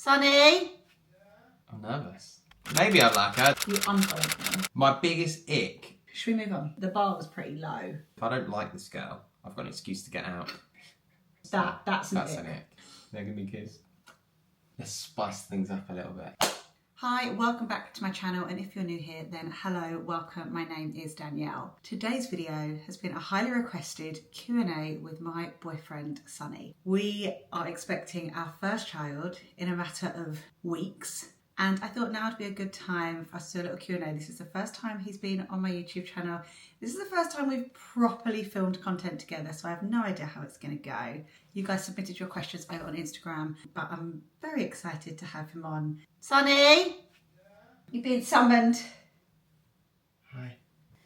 Sonny? I'm nervous. Maybe I like her. You unfollowed me. My biggest ick. Should we move on? The bar was pretty low. If I don't like this girl, I've got an excuse to get out. That's an an ick. ick. They're gonna be kids. Let's spice things up a little bit. Hi, welcome back to my channel, and if you're new here, then hello, welcome. My name is Danielle. Today's video has been a highly requested Q&A with my boyfriend, Sonny. We are expecting our first child in a matter of weeks, and I thought now would be a good time for us to do a little Q&A. This is the first time he's been on my YouTube channel. This is the first time we've properly filmed content together, so I have no idea how it's going to go. You guys submitted your questions over on Instagram, but I'm very excited to have him on. Sonny! You've been summoned. Hi.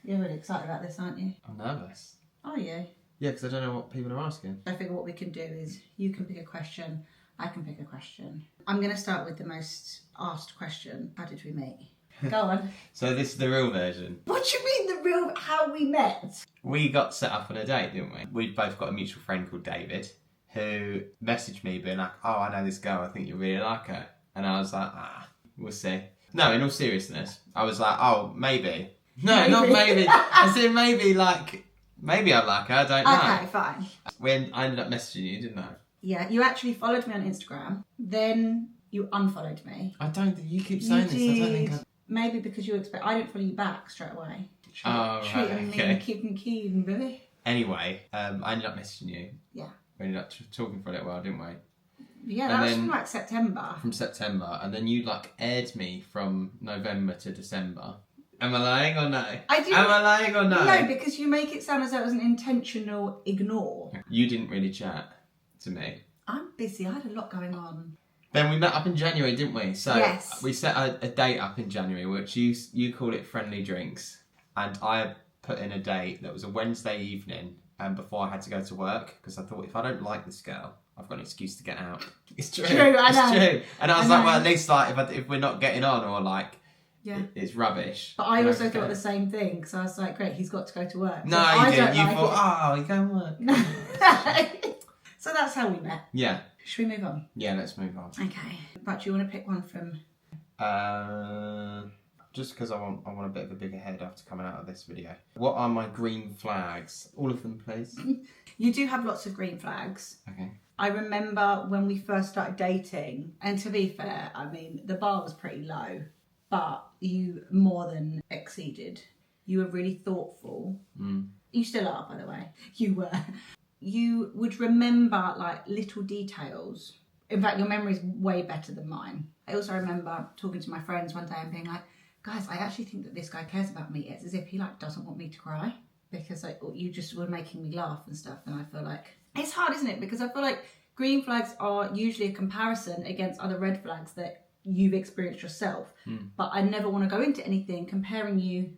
You're really excited about this, aren't you? I'm nervous. Are you? Yeah, because I don't know what people are asking. I figure what we can do is you can pick a question, I can pick a question. I'm going to start with the most asked question. How did we meet? Go on. So this is the real version. What do you mean the real, how we met? We got set up on a date, didn't we? We've both got a mutual friend called David who messaged me being like, oh, I know this girl, I think you really like her. And I was like, we'll see. No, in all seriousness, I was like, oh, maybe. No, Maybe. Not maybe. I said maybe I like her, I don't know. Okay, fine. When I ended up messaging you, didn't I? Yeah, you actually followed me on Instagram, then you unfollowed me. I don't think you keep saying this. I don't think I... Maybe because you expect, I didn't follow you back straight away. Oh, right, okay. Keeping keen, baby. Anyway, I ended up messaging you. Yeah. We ended up talking for a little while, didn't we? Yeah, And that was then- from like September. From September, and then you like aired me from November to December. Am I lying or no? I didn't. Am I lying or no? No, because you make it sound as though it was an intentional ignore. You didn't really chat to me. I'm busy. I had a lot going on. Then we met up in January, didn't we? So Yes. we set a date up in January, which you called it friendly drinks, and I put in a date that was a Wednesday evening, and before I had to go to work, because I thought if I don't like this girl, I've got an excuse to get out. It's true. True, I know. It's true. And I was I like, know. well, at least like if we're not getting on or like Yeah. it's rubbish. But I then also can thought go. the same thing, because I was like, great, he's got to go to work. No, So you I didn't. don't You like thought, oh, you go and work. it. So that's how we met. Yeah. Should we move on? Yeah, let's move on. Okay. But do you want to pick one from... Just because I want a bit of a bigger head after coming out of this video. What are my green flags? All of them, please. You do have lots of green flags. Okay. I remember when we first started dating, and to be fair, I mean, the bar was pretty low, but you more than exceeded. You were really thoughtful. Mm. You still are, by the way. You were. You would remember like little details. In fact, your memory is way better than mine. I also remember talking to my friends one day and being like, guys, I actually think that this guy cares about me. It's as if he like doesn't want me to cry, because like you just were making me laugh and stuff. And I feel like it's hard, isn't it? Because I feel like green flags are usually a comparison against other red flags that you've experienced yourself. Mm. But I never want to go into anything comparing you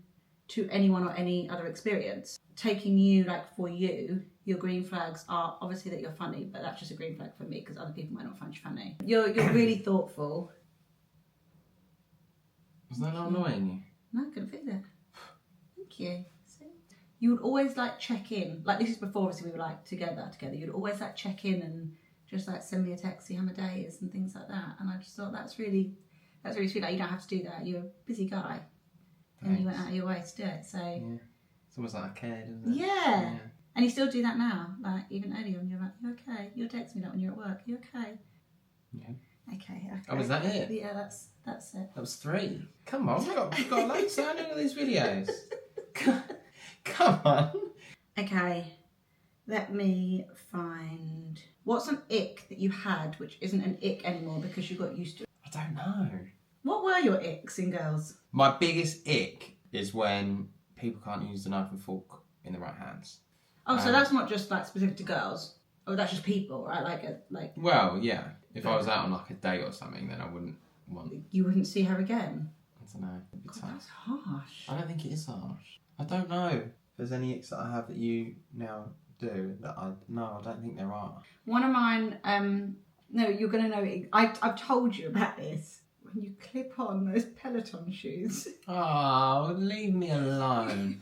to anyone or any other experience. Taking you, like for you, your green flags are obviously that you're funny, but that's just a green flag for me because other people might not find you funny. You're really thoughtful. Was that not annoying you? No, I couldn't feel it. Thank you. See? You would always like check in. Like this is before obviously we were like together. You'd always like check in and just like send me a text, see how my day is and things like that. And I just thought that's really sweet. Like you don't have to do that. You're a busy guy. And you went out of your way to do it. So Yeah. It's almost like I cared, isn't it? yeah. And you still do that now. Like even earlier when you're like, you okay? You'll text me that when you're at work. You okay? Yeah. Okay. Oh, was that it? Yeah, that's it. That was 3. Come on, we've got loads sound into these videos. Come on. Okay, let me find... What's an ick that you had which isn't an ick anymore because you got used to it? I don't know. What were your icks in girls? My biggest ick is when people can't use the knife and fork in the right hands. Oh, so that's not just like specific to girls. Oh, that's just people, right? Like Well, yeah. If I was out on like a date or something, then I wouldn't want... you wouldn't see her again. I don't know. It'd be God, tough. that's harsh. I don't think it is harsh. I don't know if there's any icks that I have that you now do that No, I don't think there are. One of mine, no, you're going to know it. I've told you about this. When you clip on those Peloton shoes. Oh, leave me alone.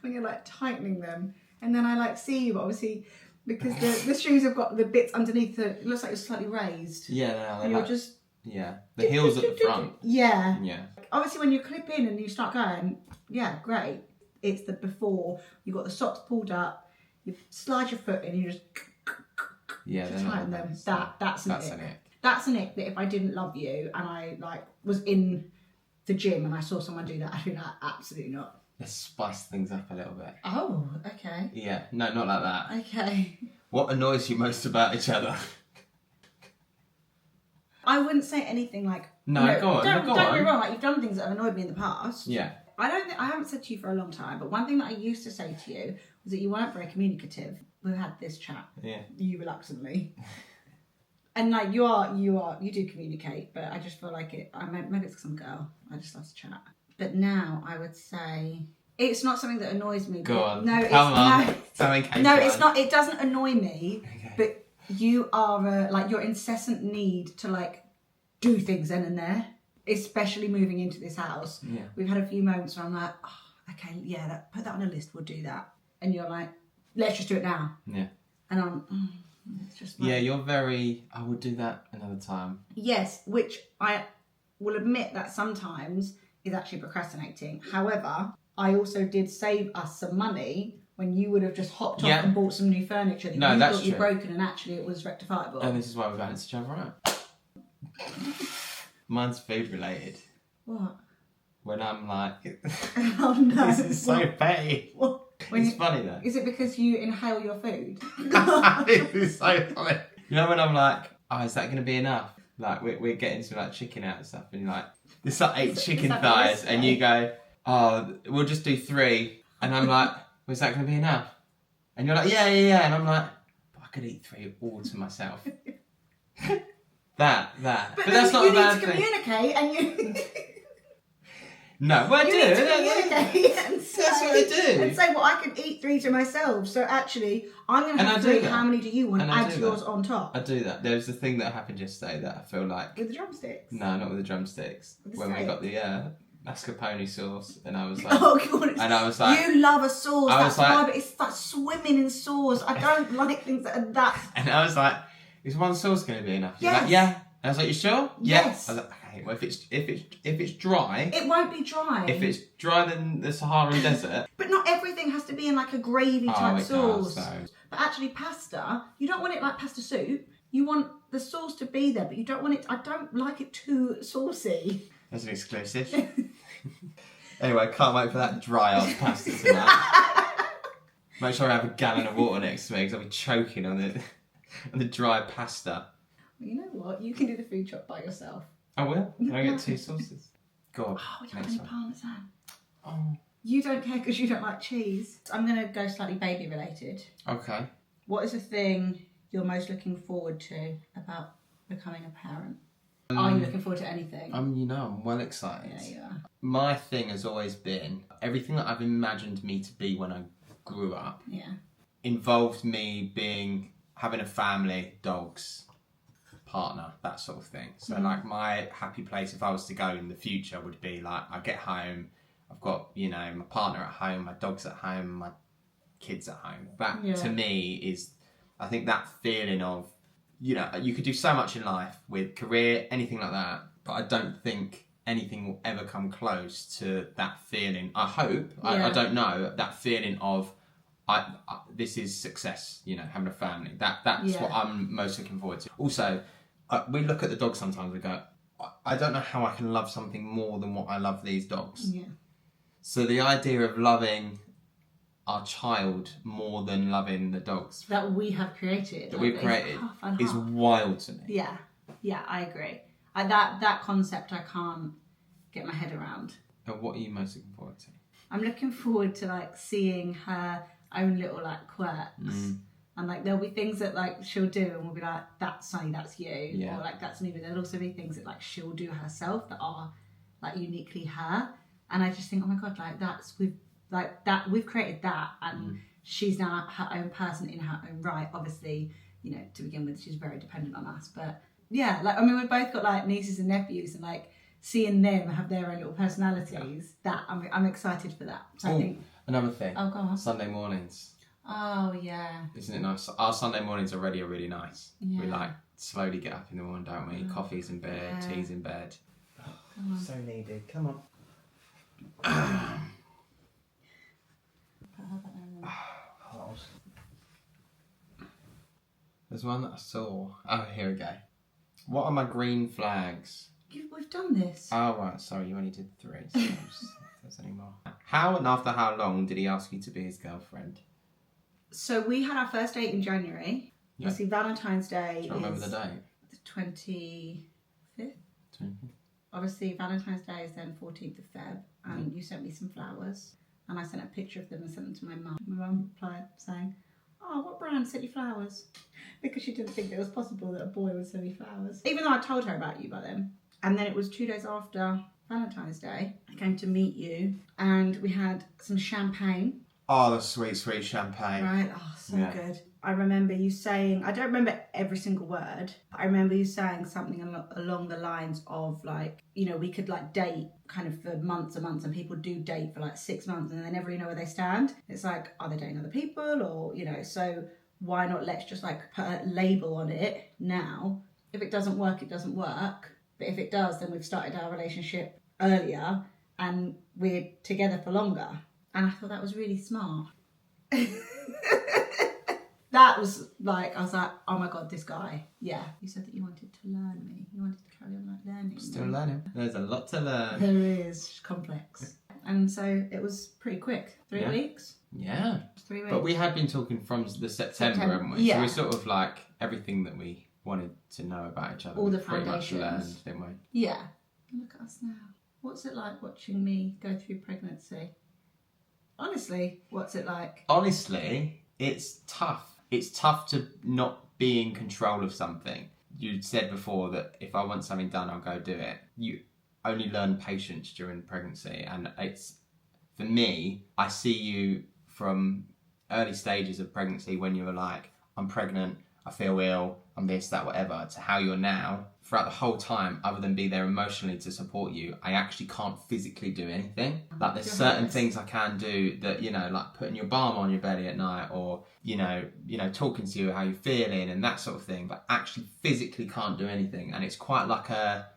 When you're like tightening them. And then I like see you, but obviously Because the shoes have got the bits underneath it looks like it's slightly raised. Yeah, And you're just... Yeah, the heel's at the front. Yeah. Yeah. Obviously when you clip in and you start going, yeah, great. It's the before, you've got the socks pulled up, you slide your foot in and you just... Yeah, to they're not tighten the them. best. That's an That's ick. an ick. That's an ick that if I didn't love you and I like was in the gym and I saw someone do that, I'd be like, absolutely not. Let's spice things up a little bit. Oh, okay. Yeah, no, not like that. Okay. What annoys you most about each other? I wouldn't say anything like... No, go on. Don't go get on. me wrong, like you've done things that have annoyed me in the past. Yeah. I haven't said to you for a long time, but one thing that I used to say to you was that you weren't very communicative. We've had this chat. Yeah. You reluctantly. And like you do communicate, but I just feel like maybe it's because I'm a girl. I just love to chat. But now I would say it's not something that annoys me. Go on. No, Come on. no, Something no, it's not. It doesn't annoy me. Okay. But you are like your incessant need to like do things then and there, especially moving into this house. Yeah. We've had a few moments where I'm like, oh, okay, yeah, put that on a list. We'll do that. And you're like, let's just do it now. Yeah. And I'm. It's just like, Yeah, you're very. I would do that another time. yes, which I will admit that sometimes is actually procrastinating. However, I also did save us some money when you would have just hopped off and bought some new furniture that you thought you'd broken and actually it was rectifiable. And this is why we're going to each other out. Mine's food related. What? When I'm like, Oh no. this is so petty. What? It's funny though. Is it because you inhale your food? This is so funny. You know when I'm like, oh, is that going to be enough? Like we're getting some like chicken out and stuff, and you're like, there's like 8 chicken thighs, and you go, oh, we'll just do 3, and I'm like, well, is that going to be enough? And you're like, yeah, and I'm like, but I could eat 3 all to myself. That. But that's not a bad thing. You need to communicate, and you. No, well, I do. Need to communicate and say, That's what I do. And say, well, I can eat 3 to myself. So actually, I'm going to have 3. How many do you want? And add yours on top. I do that. There was a thing that happened yesterday that I feel like... With the drumsticks? No, not with the drumsticks. When we got the mascarpone sauce, and I was like... Oh, God. And I was like... You love a sauce. That's why, but it's like swimming in sauce. I don't like things that are that... And I was like, is one sauce going to be enough? Yes. Like, yeah. And I was like, you sure? Yes. Yeah. I was like, okay, well, if it's dry... It won't be dry. If it's drier than the Saharan desert... But not everything has to be in like a gravy type sauce. Does, so. But actually pasta, you don't want it like pasta soup. You want the sauce to be there, but you don't want it... I don't like it too saucy. That's an exclusive. Anyway, can't wait for that dry ass pasta tonight. Make sure I have a gallon of water next to me because I'll be choking on the dry pasta. Well, you know what? You can do the food shop by yourself. I will. Can I get 2 sauces? Go on. Oh, we don't have any parmesan. Oh. You don't care because you don't like cheese. I'm going to go slightly baby related. Okay. What is the thing you're most looking forward to about becoming a parent? Are you looking forward to anything? I'm well excited. Yeah, you are. My thing has always been everything that I've imagined me to be when I grew up. Yeah. Involved me having a family, dogs, partner, that sort of thing. So like my happy place if I was to go in the future would be like I get home, I've got, my partner at home, my dog's at home, my kids at home. That to me is, I think that feeling of, you could do so much in life with career, anything like that, but I don't think anything will ever come close to that feeling. I hope, I don't know, that feeling of this is success, having a family. That's what I'm most looking forward to. Also, we look at the dogs sometimes, we go, I don't know how I can love something more than what I love these dogs. Yeah. So the idea of loving our child more than loving the dogs that we have created. That we've created is wild to me. Yeah, I agree. That concept I can't get my head around. And what are you most looking forward to? I'm looking forward to like seeing her own little like quirks. And like there'll be things that like she'll do and we'll be like, that's Sunny, that's you. Or like that's me. But there'll also be things that like she'll do herself that are like uniquely her. And I just think, oh my God, like we've created that and she's now her own person in her own right. Obviously, to begin with, she's very dependent on us. But yeah, like, I mean, we've both got like nieces and nephews and like seeing them have their own little personalities, that I'm excited for that. So I think... Another thing. Oh, go on. Sunday mornings. Oh, yeah. Isn't it nice? Our Sunday mornings already are really nice. Yeah. We like slowly get up in the morning, don't we? Coffee's in bed, Yeah. tea's in bed. Come on. So needed. Come on. Put her back there then. There's one that I saw. Oh, here we go. What are my green flags? We've done this. Oh, right. Sorry, you only did 3. So if there's any more. How and after how long did he ask you to be his girlfriend? So we had our first date in January. Yeah. Obviously, Valentine's Day Do you remember the date? the 25th. 25th. Obviously, Valentine's Day is then 14th of Feb, and you sent me some flowers, and I sent a picture of them and sent them to my mum. My mum replied saying, "Oh, what brand sent you flowers?" Because she didn't think it was possible that a boy would send me flowers. Even though I told her about you by then. And then it was 2 days after Valentine's Day, I came to meet you, and we had some champagne. Oh, the sweet, sweet champagne. Right, oh, so Yeah. good. I remember you saying, I don't remember every single word, but I remember you saying something along the lines of like, you know, we could like date kind of for months and months, and people do date for like 6 months and they never really know where they stand. It's like, are they dating other people, or, you know, so why not let's just like put a label on it now. If it doesn't work, it doesn't work. But if it does, then we've started our relationship earlier and we're together for longer. And I thought that was really smart. That was like, I was like, oh my God, this guy. Yeah. You said that you wanted to learn me. You wanted to carry on like learning. Still learning. There's a lot to learn. There is. It's complex. And so it was pretty quick. 3 weeks? Yeah. 3 weeks. But we had been talking from the September, haven't we? Yeah. So we sort of like everything that we wanted to know about each other. All the we pretty much foundations. learned, didn't we? Yeah. Look at us now. What's it like watching me go through pregnancy? Honestly, what's it like? Honestly, it's tough. It's tough to not be in control of something. You said before that if I want something done, I'll go do it. You only learn patience during pregnancy, and it's, for me, I see you from early stages of pregnancy when you were like, I'm pregnant, I feel ill, I'm this, that, whatever, to how you're now. Throughout the whole time, other than be there emotionally to support you, I actually can't physically do anything. Like there's certain things I can do that, you know, like putting your balm on your belly at night, or, you know, talking to you how you're feeling and that sort of thing, but actually physically can't do anything. And it's quite like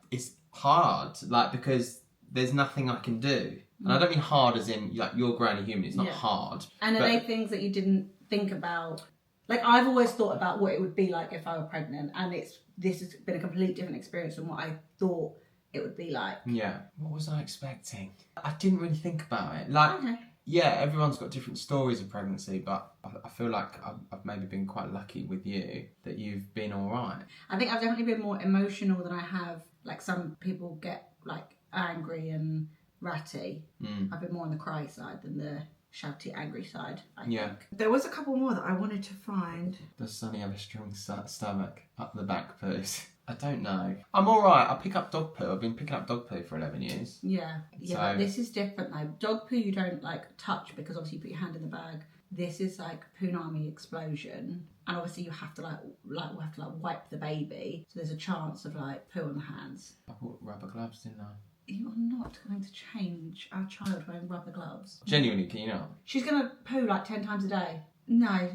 it's hard, like, because there's nothing I can do. And I don't mean hard as in, like, you're growing a human, it's not hard. And are they things that you didn't think about? Like, I've always thought about what it would be like if I were pregnant, and this has been a completely different experience from what I thought it would be like. Yeah. What was I expecting? I didn't really think about it. Like, yeah, everyone's got different stories of pregnancy, but I feel like I've maybe been quite lucky with you that you've been all right. I think I've definitely been more emotional than I have. Like, some people get, like, angry and ratty. I've been more on the cry side than the shouty, angry side, I think. There was a couple more that I wanted to find. Does Sonny have a strong stomach? Up the back poos? I don't know. I'm alright. I pick up dog poo. I've been picking up dog poo for 11 years. Yeah. But this is different though. Dog poo you don't like touch because obviously you put your hand in the bag. This is like punami explosion. And obviously you have to we have to wipe the baby. So there's a chance of like poo on the hands. I bought rubber gloves, didn't I? You are not going to change our child wearing rubber gloves. Genuinely, can you not? She's going to poo like 10 times a day. No,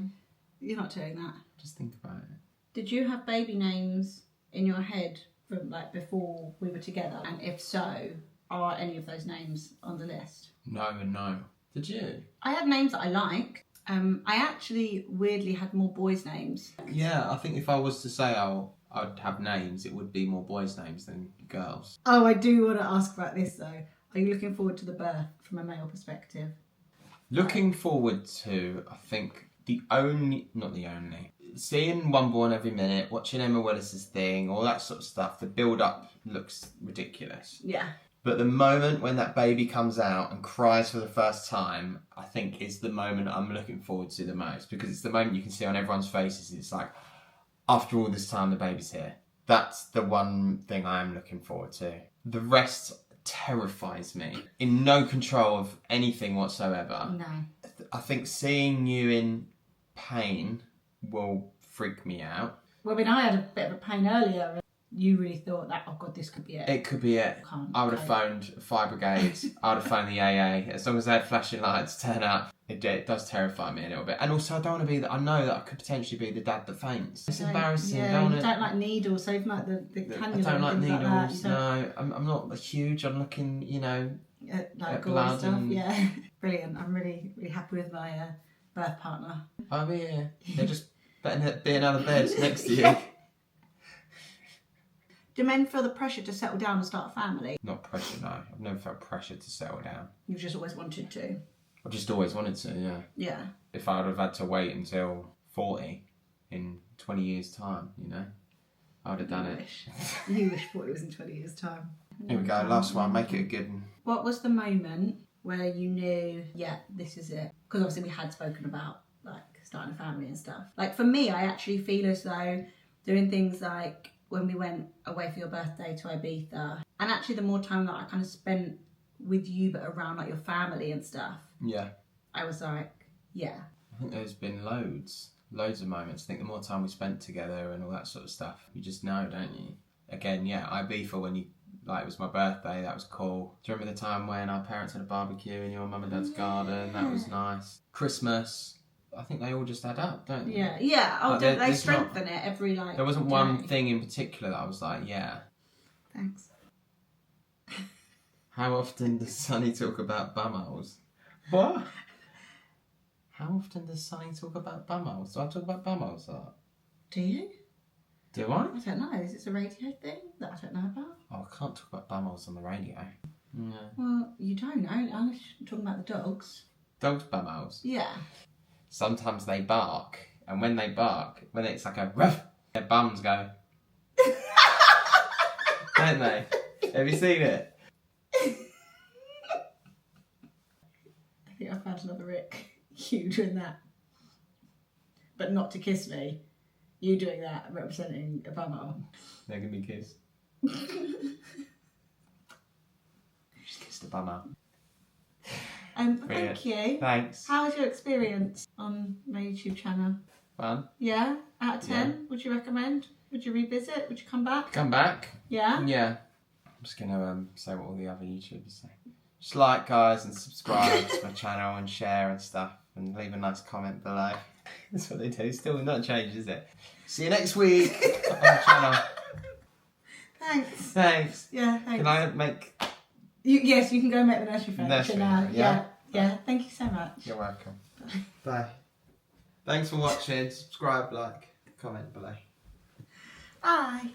you're not doing that. Just think about it. Did you have baby names in your head from like before we were together? And if so, are any of those names on the list? No and no. Did you? I had names that I like. I actually weirdly had more boys' names. Yeah, I think if I was to say I'd have names, it would be more boys' names than girls. Oh, I do want to ask about this though. Are you looking forward to the birth from a male perspective? Looking forward to, I think, not the only, seeing One Born every minute, watching Emma Willis's thing, all that sort of stuff, the build-up looks ridiculous. Yeah. But the moment when that baby comes out and cries for the first time, I think is the moment I'm looking forward to the most, because it's the moment you can see on everyone's faces. It's like, after all this time, the baby's here. That's the one thing I am looking forward to. The rest terrifies me. In no control of anything whatsoever. No. I think seeing you in pain will freak me out. Well, I mean, I had a bit of a pain earlier. you really thought that, oh God, this could be it. It could be it. I would have phoned fire brigades. I would have phoned the AA. As long as they had flashing lights turn up. It does terrify me a little bit. And also I don't want to be that. I know that I could potentially be the dad that faints. It's embarrassing. Yeah, you don't like needles, so even like the cannula. I don't like needles. Like no, I'm not huge. I'm looking, like blood stuff. and... Yeah, brilliant. I'm really happy with my birth partner. Oh yeah, they're just better be another bed next to you. Yeah. Do men feel the pressure to settle down and start a family? Not pressure, no. I've never felt pressure to settle down. You've just always wanted to. I've just always wanted to, yeah. Yeah. If I would have had to wait until 40 in 20 years' time, I would have done it. You wish 40 was in 20 years' time. Here we go, last one, make it a good one. What was the moment where you knew, yeah, this is it? Because obviously we had spoken about like starting a family and stuff. Like for me, I actually feel as though doing things like when we went away for your birthday to Ibiza, and actually the more time that I kind of spent with you but around like your family and stuff, yeah, I was like, yeah. I think there's been loads of moments. I think the more time we spent together and all that sort of stuff, you just know, don't you? Again, yeah, Ibiza when it was my birthday, that was cool. Do you remember the time when our parents had a barbecue in your mum and dad's garden? That was nice. Christmas, I think they all just add up, don't they? Yeah. Oh, like, they strengthen it every There wasn't one thing in particular that I was like, yeah. Thanks. How often does Sonny talk about bumholes? What? How often does Sonny talk about bumholes? Do I talk about bumholes a lot? Do you? Do I? I don't know. Is this a radio thing that I don't know about? Oh, I can't talk about bumholes on the radio. No. Well, you don't know, unless you're talking about the dogs. Dogs bumholes? Yeah. Sometimes they bark, and when they bark, when it's like a ruff, their bums go. Don't they? Have you seen it? I think I found another Rick. You doing that. But not to kiss me. You doing that, representing a bumhole. They're going to be kissed. Just kissed a bumhole. Thank you. Thanks. How was your experience on my YouTube channel? Fun. Yeah? Out of 10? Yeah. Would you recommend? Would you revisit? Would you come back? Come back? Yeah? Yeah. I'm just going to say what all the other YouTubers say. Just like, guys, and subscribe to my channel and share and stuff. And leave a nice comment below. That's what they do. Still not changed, is it? See you next week on the channel. Thanks. Yeah, thanks. Can I make... Yes, you can go and make the nursery furniture now. Yeah. Thank you so much. You're welcome. Bye. Thanks for watching. Subscribe, like, comment below. Bye.